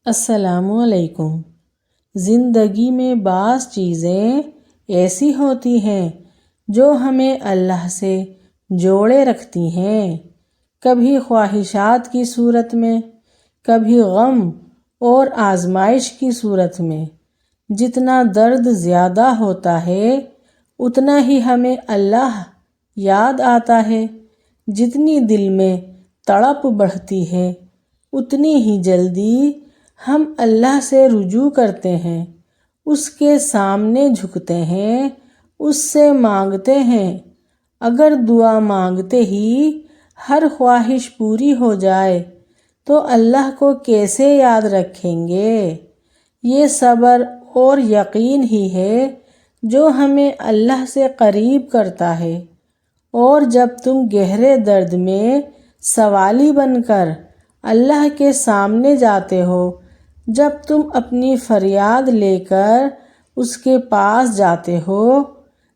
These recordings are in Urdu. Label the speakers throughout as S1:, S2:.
S1: السلام علیکم۔ زندگی میں بعض چیزیں ایسی ہوتی ہیں جو ہمیں اللہ سے جوڑے رکھتی ہیں، کبھی خواہشات کی صورت میں، کبھی غم اور آزمائش کی صورت میں۔ جتنا درد زیادہ ہوتا ہے اتنا ہی ہمیں اللہ یاد آتا ہے، جتنی دل میں تڑپ بڑھتی ہے اتنی ہی جلدی ہم اللہ سے رجوع کرتے ہیں، اس کے سامنے جھکتے ہیں، اس سے مانگتے ہیں۔ اگر دعا مانگتے ہی ہر خواہش پوری ہو جائے تو اللہ کو کیسے یاد رکھیں گے؟ یہ صبر اور یقین ہی ہے جو ہمیں اللہ سے قریب کرتا ہے، اور جب تم گہرے درد میں سوالی بن کر اللہ کے سامنے جاتے ہو، جب تم اپنی فریاد لے کر اس کے پاس جاتے ہو،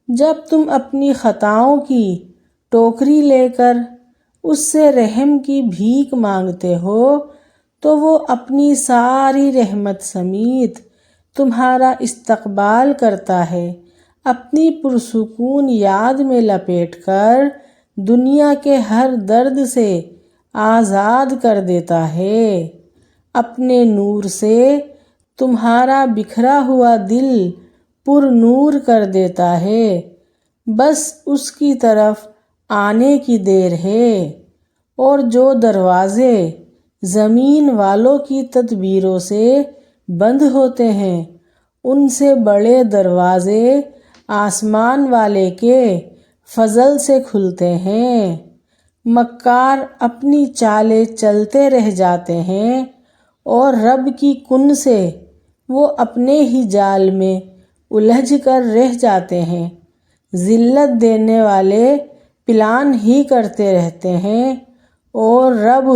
S1: جب تم اپنی خطاؤں کی ٹوکری لے کر اس سے رحم کی بھیک مانگتے ہو، تو وہ اپنی ساری رحمت سمیت تمہارا استقبال کرتا ہے، اپنی پرسکون یاد میں لپیٹ کر دنیا کے ہر درد سے آزاد کر دیتا ہے، اپنے نور سے تمہارا بکھرا ہوا دل پر نور کر دیتا ہے۔ بس اس کی طرف آنے کی دیر ہے، اور جو دروازے زمین والوں کی تدبیروں سے بند ہوتے ہیں ان سے بڑے دروازے آسمان والے کے فضل سے کھلتے ہیں۔ مکار اپنی چالیں چلتے رہ جاتے ہیں اور رب کی کن سے وہ اپنے ہی جال میں الجھ کر رہ جاتے ہیں۔ ذلت دینے والے پلان ہی کرتے رہتے ہیں اور رب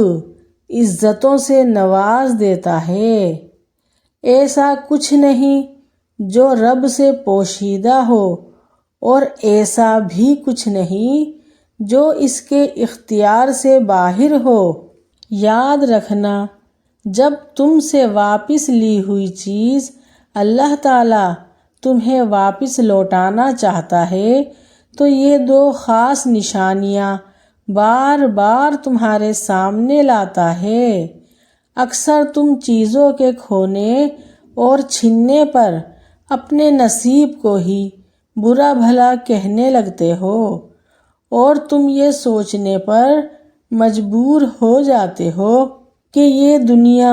S1: عزتوں سے نواز دیتا ہے۔ ایسا کچھ نہیں جو رب سے پوشیدہ ہو، اور ایسا بھی کچھ نہیں جو اس کے اختیار سے باہر ہو۔ یاد رکھنا، جب تم سے واپس لی ہوئی چیز اللہ تعالیٰ تمہیں واپس لوٹانا چاہتا ہے تو یہ دو خاص نشانیاں بار بار تمہارے سامنے لاتا ہے۔ اکثر تم چیزوں کے کھونے اور چھننے پر اپنے نصیب کو ہی برا بھلا کہنے لگتے ہو، اور تم یہ سوچنے پر مجبور ہو جاتے ہو کہ یہ دنیا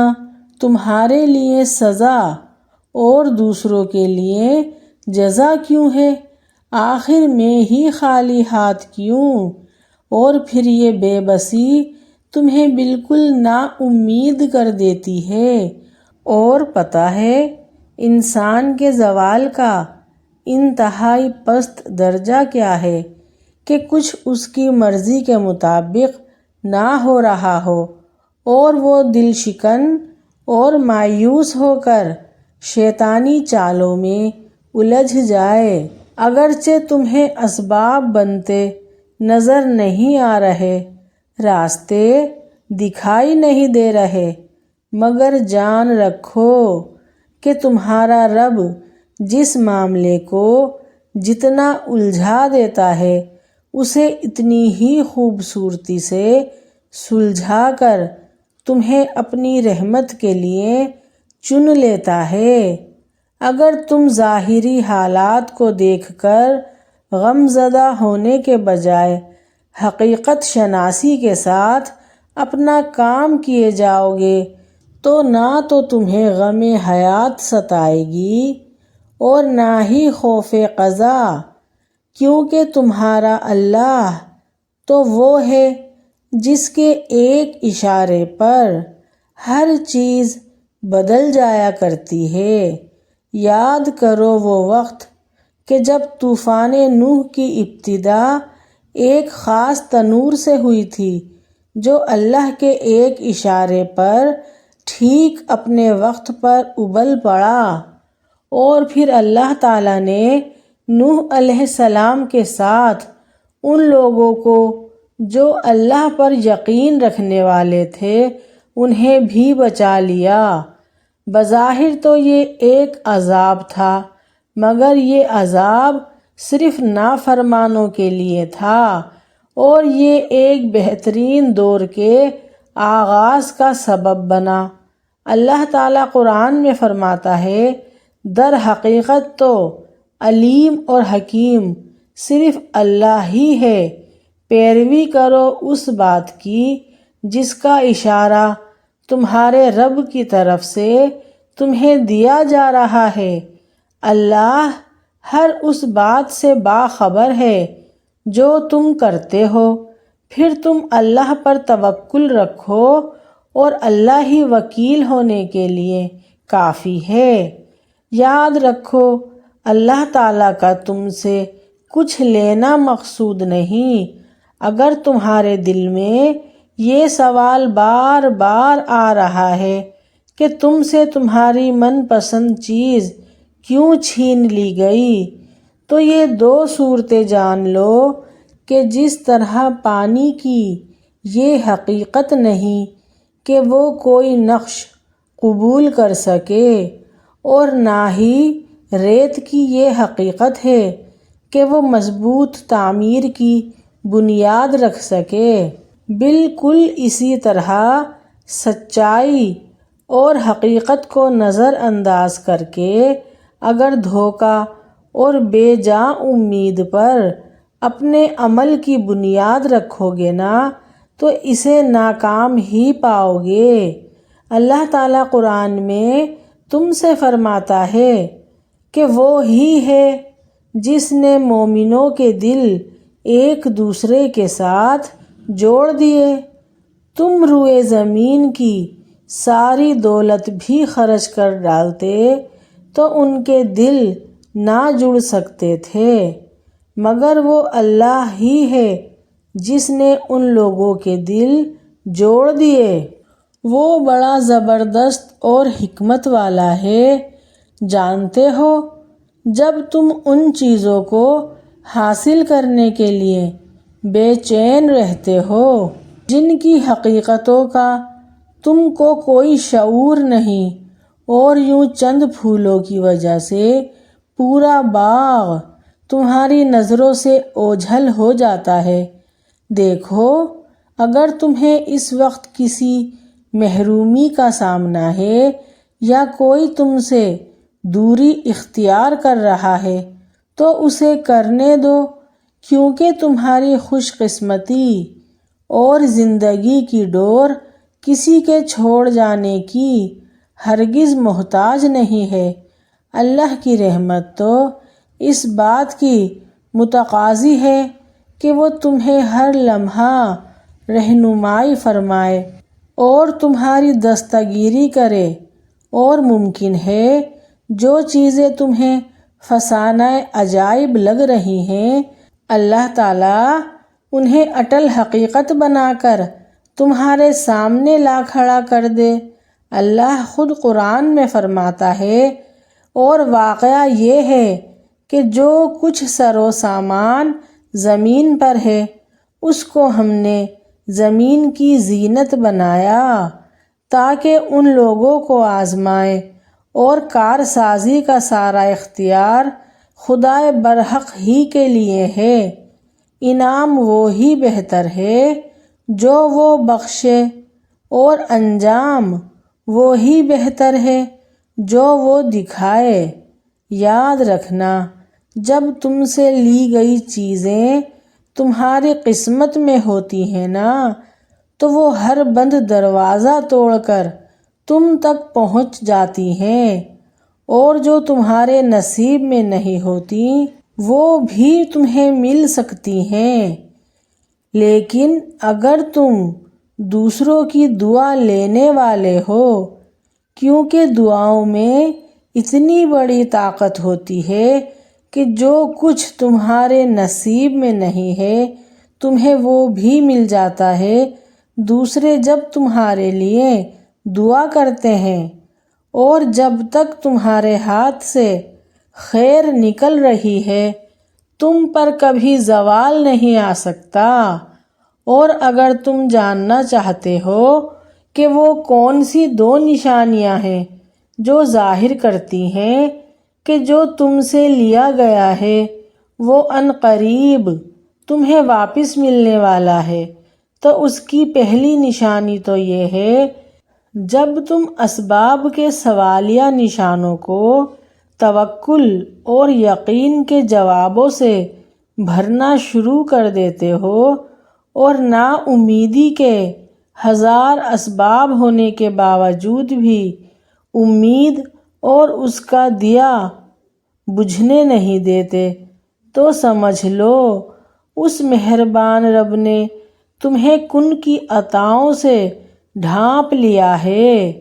S1: تمہارے لیے سزا اور دوسروں کے لیے جزا کیوں ہے، آخر میں ہی خالی ہاتھ کیوں؟ اور پھر یہ بے بسی تمہیں بالکل نا امید کر دیتی ہے۔ اور پتہ ہے انسان کے زوال کا انتہائی پست درجہ کیا ہے؟ کہ کچھ اس کی مرضی کے مطابق نہ ہو رہا ہو اور وہ دل شکن اور مایوس ہو کر شیطانی چالوں میں الجھ جائے۔ اگرچہ تمہیں اسباب بنتے نظر نہیں آ رہے، راستے دکھائی نہیں دے رہے، مگر جان رکھو کہ تمہارا رب جس معاملے کو جتنا الجھا دیتا ہے اسے اتنی ہی خوبصورتی سے سلجھا کر تمہیں اپنی رحمت کے لیے چن لیتا ہے۔ اگر تم ظاہری حالات کو دیکھ کر غم زدہ ہونے کے بجائے حقیقت شناسی کے ساتھ اپنا کام کیے جاؤ گے تو نہ تو تمہیں غم حیات ستائے گی اور نہ ہی خوف قضا، کیونکہ تمہارا اللہ تو وہ ہے جس کے ایک اشارے پر ہر چیز بدل جایا کرتی ہے۔ یاد کرو وہ وقت کہ جب طوفان نوح کی ابتدا ایک خاص تنور سے ہوئی تھی جو اللہ کے ایک اشارے پر ٹھیک اپنے وقت پر ابل پڑا، اور پھر اللہ تعالیٰ نے نوح علیہ السلام کے ساتھ ان لوگوں کو جو اللہ پر یقین رکھنے والے تھے انہیں بھی بچا لیا۔ بظاہر تو یہ ایک عذاب تھا، مگر یہ عذاب صرف نافرمانوں کے لیے تھا، اور یہ ایک بہترین دور کے آغاز کا سبب بنا۔ اللہ تعالیٰ قرآن میں فرماتا ہے، در حقیقت تو علیم اور حکیم صرف اللہ ہی ہے، پیروی کرو اس بات کی جس کا اشارہ تمہارے رب کی طرف سے تمہیں دیا جا رہا ہے۔ اللہ ہر اس بات سے باخبر ہے جو تم کرتے ہو، پھر تم اللہ پر توکل رکھو اور اللہ ہی وکیل ہونے کے لیے کافی ہے۔ یاد رکھو اللہ تعالیٰ کا تم سے کچھ لینا مقصود نہیں۔ اگر تمہارے دل میں یہ سوال بار بار آ رہا ہے کہ تم سے تمہاری من پسند چیز کیوں چھین لی گئی، تو یہ دو صورتیں جان لو کہ جس طرح پانی کی یہ حقیقت نہیں کہ وہ کوئی نقش قبول کر سکے، اور نہ ہی ریت کی یہ حقیقت ہے کہ وہ مضبوط تعمیر کی بنیاد رکھ سکے، بالکل اسی طرح سچائی اور حقیقت کو نظر انداز کر کے اگر دھوکہ اور بے جا امید پر اپنے عمل کی بنیاد رکھو گے نا، تو اسے ناکام ہی پاؤ گے۔ اللہ تعالیٰ قرآن میں تم سے فرماتا ہے کہ وہ ہی ہے جس نے مومنوں کے دل ایک دوسرے کے ساتھ جوڑ دیے۔ تم روئے زمین کی ساری دولت بھی خرچ کر ڈالتے تو ان کے دل نہ جڑ سکتے تھے، مگر وہ اللہ ہی ہے جس نے ان لوگوں کے دل جوڑ دیے۔ وہ بڑا زبردست اور حکمت والا ہے۔ جانتے ہو جب تم ان چیزوں کو حاصل کرنے کے لیے بے چین رہتے ہو جن کی حقیقتوں کا تم کو کوئی شعور نہیں، اور یوں چند پھولوں کی وجہ سے پورا باغ تمہاری نظروں سے اوجھل ہو جاتا ہے، دیکھو اگر تمہیں اس وقت کسی محرومی کا سامنا ہے یا کوئی تم سے دوری اختیار کر رہا ہے تو اسے کرنے دو، کیونکہ تمہاری خوش قسمتی اور زندگی کی ڈور کسی کے چھوڑ جانے کی ہرگز محتاج نہیں ہے۔ اللہ کی رحمت تو اس بات کی متقاضی ہے کہ وہ تمہیں ہر لمحہ رہنمائی فرمائے اور تمہاری دستگیری کرے، اور ممکن ہے جو چیزیں تمہیں فسانہ عجائب لگ رہی ہیں، اللہ تعالیٰ انہیں اٹل حقیقت بنا کر تمہارے سامنے لا کھڑا کر دے۔ اللہ خود قرآن میں فرماتا ہے، اور واقعہ یہ ہے کہ جو کچھ سر و سامان زمین پر ہے اس کو ہم نے زمین کی زینت بنایا تاکہ ان لوگوں کو آزمائے، اور کارسازی کا سارا اختیار خدائے برحق ہی کے لیے ہے۔ انعام وہی بہتر ہے جو وہ بخشے، اور انجام وہی بہتر ہے جو وہ دکھائے۔ یاد رکھنا جب تم سے لی گئی چیزیں تمہاری قسمت میں ہوتی ہیں نا، تو وہ ہر بند دروازہ توڑ کر تم تک پہنچ جاتی ہیں، اور جو تمہارے نصیب میں نہیں ہوتی وہ بھی تمہیں مل سکتی ہیں۔ لیکن اگر تم دوسروں کی دعا لینے والے ہو، کیونکہ دعاؤں میں اتنی بڑی طاقت ہوتی ہے کہ جو کچھ تمہارے نصیب میں نہیں ہے تمہیں وہ بھی مل جاتا ہے۔ دوسرے جب تمہارے لیے دعا کرتے ہیں اور جب تک تمہارے ہاتھ سے خیر نکل رہی ہے تم پر کبھی زوال نہیں آ سکتا، اور اگر تم جاننا چاہتے ہو کہ وہ کون سی دو نشانیاں ہیں جو ظاہر کرتی ہیں کہ جو تم سے لیا گیا ہے وہ عن قریب تمہیں واپس ملنے والا ہے۔ تو اس کی پہلی نشانی تو یہ ہے جب تم اسباب کے سوالیہ نشانوں کو توکل اور یقین کے جوابوں سے بھرنا شروع کر دیتے ہو اور نا امیدی کے ہزار اسباب ہونے کے باوجود بھی امید اور اس کا دیا بجھنے نہیں دیتے، تو سمجھ لو اس مہربان رب نے تمہیں کن کی عطاؤں سے ڈھانپ لیا ہے۔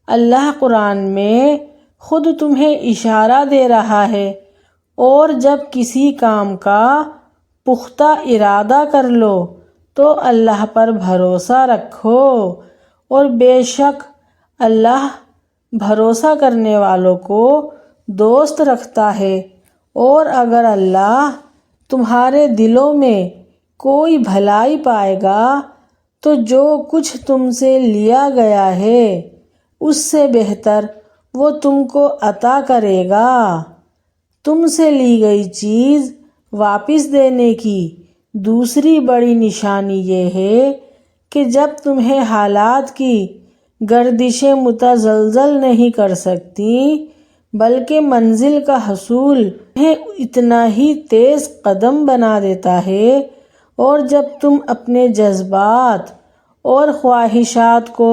S1: اللہ قرآن میں خود تمہیں اشارہ دے رہا ہے، اور جب کسی کام کا پختہ ارادہ کر لو تو اللہ پر بھروسہ رکھو، اور بے شک اللہ بھروسہ کرنے والوں کو دوست رکھتا ہے۔ اور اگر اللہ تمہارے دلوں میں کوئی بھلائی پائے گا تو جو کچھ تم سے لیا گیا ہے اس سے بہتر وہ تم کو عطا کرے گا۔ تم سے لی گئی چیز واپس دینے کی دوسری بڑی نشانی یہ ہے کہ جب تمہیں حالات کی گردشیں متزلزل نہیں کر سکتی بلکہ منزل کا حصول تمہیں اتنا ہی تیز قدم بنا دیتا ہے، اور جب تم اپنے جذبات اور خواہشات کو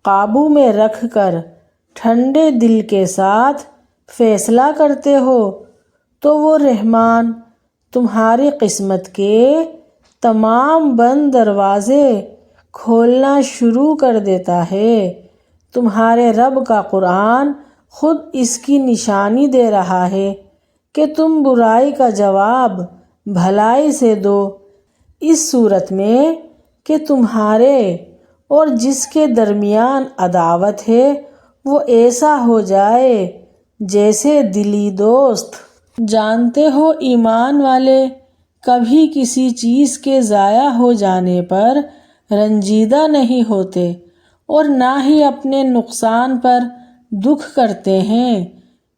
S1: قابو میں رکھ کر ٹھنڈے دل کے ساتھ فیصلہ کرتے ہو تو وہ رحمان تمہاری قسمت کے تمام بند دروازے کھولنا شروع کر دیتا ہے۔ تمہارے رب کا قرآن خود اس کی نشانی دے رہا ہے کہ تم برائی کا جواب بھلائی سے دو، اس صورت میں کہ تمہارے اور جس کے درمیان عداوت ہے وہ ایسا ہو جائے جیسے دلی دوست۔ جانتے ہو ایمان والے کبھی کسی چیز کے ضائع ہو جانے پر رنجیدہ نہیں ہوتے اور نہ ہی اپنے نقصان پر دکھ کرتے ہیں،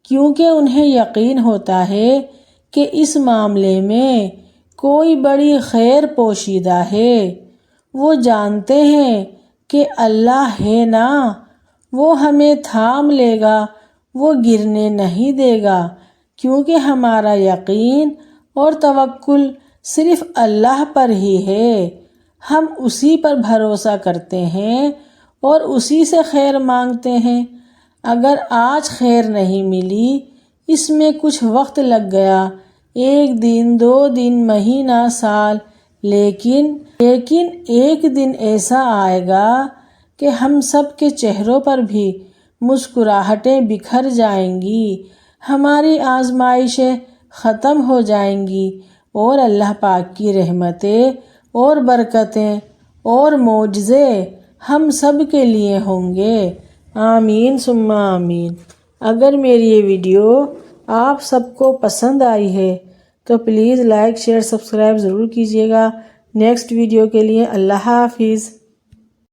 S1: کیونکہ انہیں یقین ہوتا ہے کہ اس معاملے میں کوئی بڑی خیر پوشیدہ ہے۔ وہ جانتے ہیں کہ اللہ ہے نا، وہ ہمیں تھام لے گا، وہ گرنے نہیں دے گا، کیونکہ ہمارا یقین اور توکل صرف اللہ پر ہی ہے۔ ہم اسی پر بھروسہ کرتے ہیں اور اسی سے خیر مانگتے ہیں۔ اگر آج خیر نہیں ملی، اس میں کچھ وقت لگ گیا، 1 دن 2 دن مہینہ سال، لیکن ایک دن ایسا آئے گا کہ ہم سب کے چہروں پر بھی مسکراہٹیں بکھر جائیں گی، ہماری آزمائشیں ختم ہو جائیں گی اور اللہ پاک کی رحمتیں اور برکتیں اور معجزے ہم سب کے لیے ہوں گے۔ آمین ثم آمین۔ اگر میری یہ ویڈیو آپ سب کو پسند آئی ہے تو پلیز لائک شیئر سبسکرائب ضرور کیجیے گا۔ نیکسٹ ویڈیو کے لیے اللہ حافظ۔